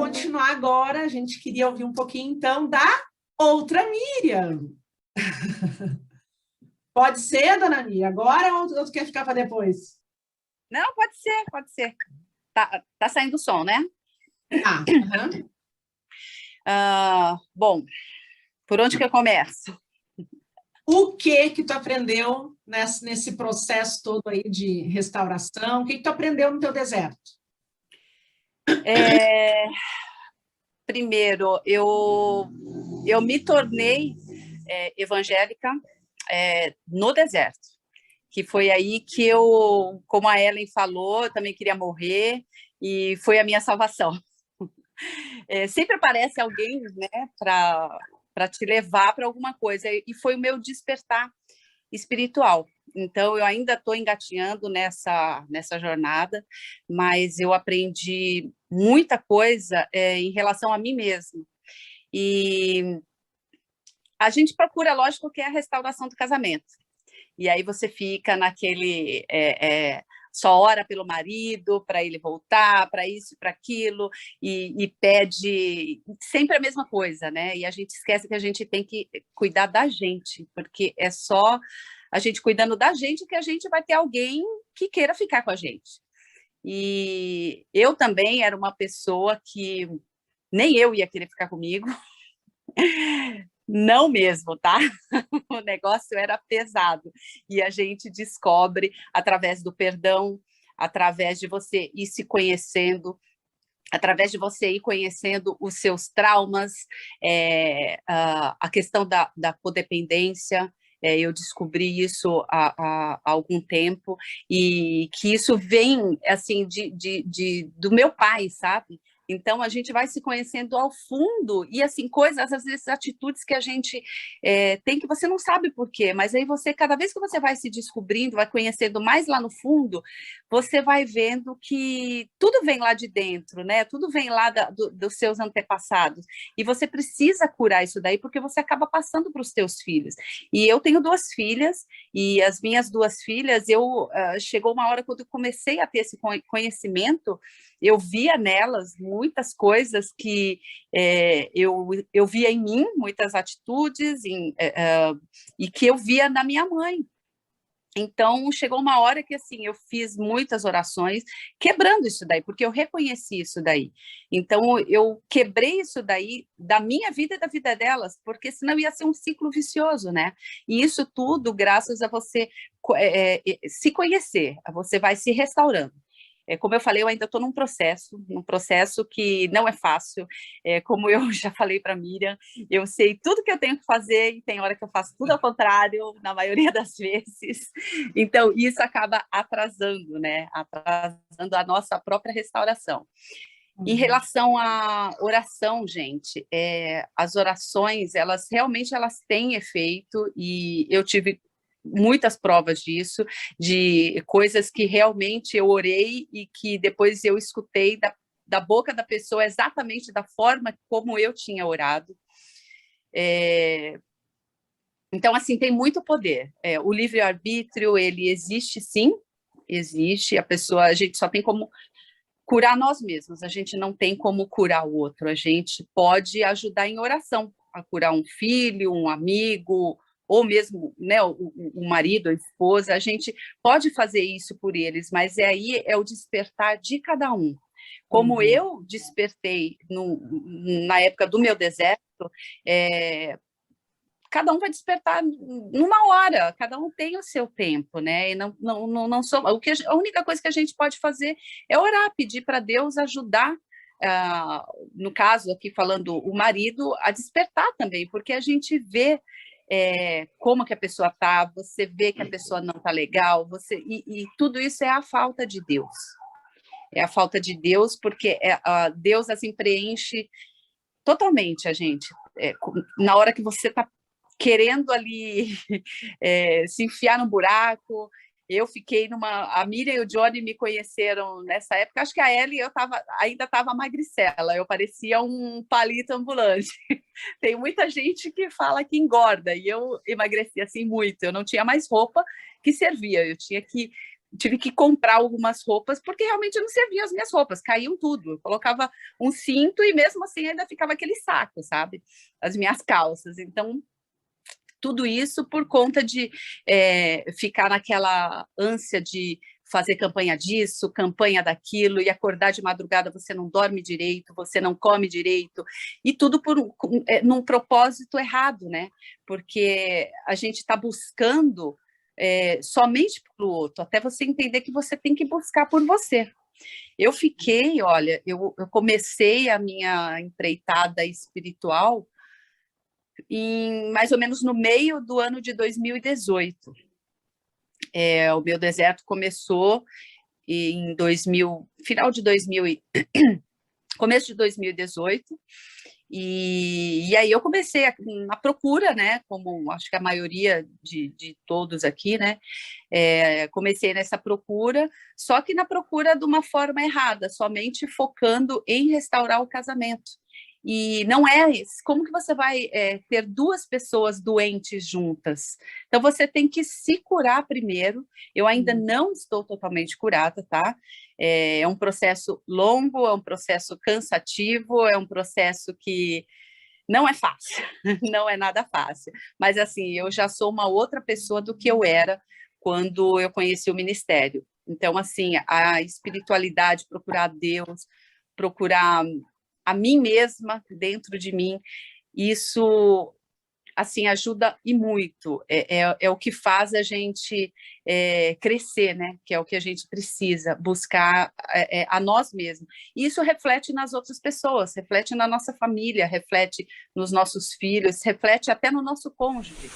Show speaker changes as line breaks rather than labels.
continuar agora. A gente queria ouvir um pouquinho, então, da outra Miriam. Pode ser, dona Miriam, agora ou tu quer ficar para depois?
Não, pode ser, pode ser. Tá saindo o som, né?
Tá.
Bom, por onde que eu começo?
O que tu aprendeu nesse processo todo aí de restauração? O que tu aprendeu no teu deserto?
Primeiro, eu me tornei evangélica no deserto, que foi aí que eu, como a Ellen falou, eu também queria morrer e foi a minha salvação. Sempre aparece alguém, né, para te levar para alguma coisa, e foi o meu despertar espiritual. Então, eu ainda estou engatinhando nessa jornada, mas eu aprendi muita coisa em relação a mim mesma. E a gente procura, lógico, que é a restauração do casamento. E aí você fica naquele... só ora pelo marido, para ele voltar, para isso, para aquilo, e pede sempre a mesma coisa, né? E a gente esquece que a gente tem que cuidar da gente, porque é só a gente cuidando da gente que a gente vai ter alguém que queira ficar com a gente. E eu também era uma pessoa que nem eu ia querer ficar comigo, não mesmo, tá? O negócio era pesado. E a gente descobre através do perdão, através de você ir se conhecendo, através de você ir conhecendo os seus traumas, a questão da codependência. Eu descobri isso há algum tempo, e que isso vem assim do meu pai, sabe? Então a gente vai se conhecendo ao fundo, e assim, coisas, às vezes atitudes que a gente tem que você não sabe por quê, mas aí você, cada vez que você vai se descobrindo, vai conhecendo mais lá no fundo, você vai vendo que tudo vem lá de dentro, né? Tudo vem lá dos seus antepassados, e você precisa curar isso daí, porque você acaba passando para os teus filhos. E eu tenho 2 filhas, e as minhas 2 filhas, chegou uma hora quando eu comecei a ter esse conhecimento, eu via nelas muitas coisas que eu via em mim, muitas atitudes, e que eu via na minha mãe. Então, chegou uma hora que, assim, eu fiz muitas orações quebrando isso daí, porque eu reconheci isso daí. Então, eu quebrei isso daí da minha vida e da vida delas, porque senão ia ser um ciclo vicioso, né? E isso tudo graças a você se conhecer, você vai se restaurando. Como eu falei, eu ainda estou num processo que não é fácil. Como eu já falei para a Miriam, eu sei tudo que eu tenho que fazer e tem hora que eu faço tudo ao contrário, na maioria das vezes. Então, isso acaba atrasando, né? Atrasando a nossa própria restauração. Em relação à oração, gente, as orações, elas realmente têm efeito, e eu tive muitas provas disso, de coisas que realmente eu orei e que depois eu escutei da boca da pessoa exatamente da forma como eu tinha orado. Então, assim, tem muito poder. O livre-arbítrio, ele existe, sim, existe. A gente só tem como curar nós mesmos, a gente não tem como curar o outro, a gente pode ajudar em oração, a curar um filho, um amigo, ou mesmo, né, o marido, a esposa, a gente pode fazer isso por eles, mas aí é o despertar de cada um. Como eu despertei na época do meu deserto, cada um vai despertar numa hora, cada um tem o seu tempo, né? E não sou, a única coisa que a gente pode fazer é orar, pedir para Deus ajudar, no caso aqui falando o marido, a despertar também, porque a gente vê como que a pessoa está, você vê que a pessoa não está legal, e tudo isso é a falta de Deus. É a falta de Deus, porque Deus assim preenche totalmente a gente. Na hora que você está querendo ali se enfiar no buraco, eu fiquei a Miriam e o Johnny me conheceram nessa época, acho que a Ellie ainda estava magricela, eu parecia um palito ambulante. Tem muita gente que fala que engorda, e eu emagreci assim muito, eu não tinha mais roupa que servia, eu tinha que tive que comprar algumas roupas, porque realmente não serviam as minhas roupas, caíam tudo. Eu colocava um cinto e mesmo assim ainda ficava aquele saco, sabe? As minhas calças. Então, tudo isso por conta de ficar naquela ânsia de fazer campanha disso, campanha daquilo, e acordar de madrugada, você não dorme direito, você não come direito, e tudo num propósito errado, né? Porque a gente está buscando somente pelo outro, até você entender que você tem que buscar por você. Eu fiquei, olha, eu comecei a minha empreitada espiritual mais ou menos no meio do ano de 2018. O meu deserto começou em final de 2000, começo de 2018, e aí eu comecei na procura, né, como acho que a maioria de todos aqui, né, comecei nessa procura, só que na procura de uma forma errada, somente focando em restaurar o casamento. E não é isso. Como que você vai ter duas pessoas doentes juntas? Então, você tem que se curar primeiro. Eu ainda não estou totalmente curada, tá? É um processo longo, é um processo cansativo, é um processo que não é fácil, não é nada fácil. Mas, assim, eu já sou uma outra pessoa do que eu era quando eu conheci o ministério. Então, assim, a espiritualidade, procurar Deus, procurar a mim mesma dentro de mim, isso assim ajuda e muito, é o que faz a gente crescer, né? Que é o que a gente precisa buscar a nós mesmos. E isso reflete nas outras pessoas, reflete na nossa família, reflete nos nossos filhos, reflete até no nosso cônjuge.